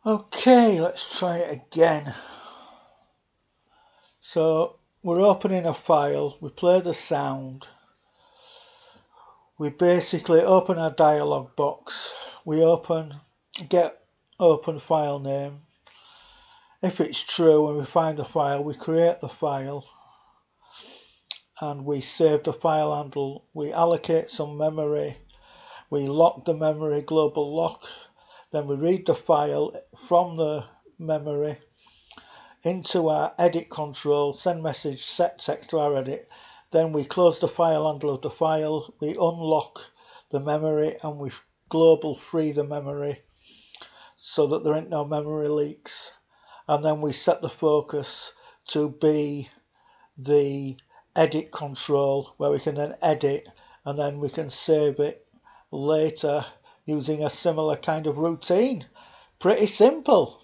Okay, let's try it again. So we're opening a file, we play the sound, we basically open our dialog box, we get open file name. If it's true and we find the file, we create the file and we save the file handle, we allocate some memory, we lock the memory, global lock, then we read the file from the memory into our edit control, send message, set text to our edit. Then we close the file handle of the file, we unlock the memory and we global free the memory so that there ain't no memory leaks. And then we set the focus to be the edit control where we can then edit and then we can save it later using a similar kind of routine. Pretty simple.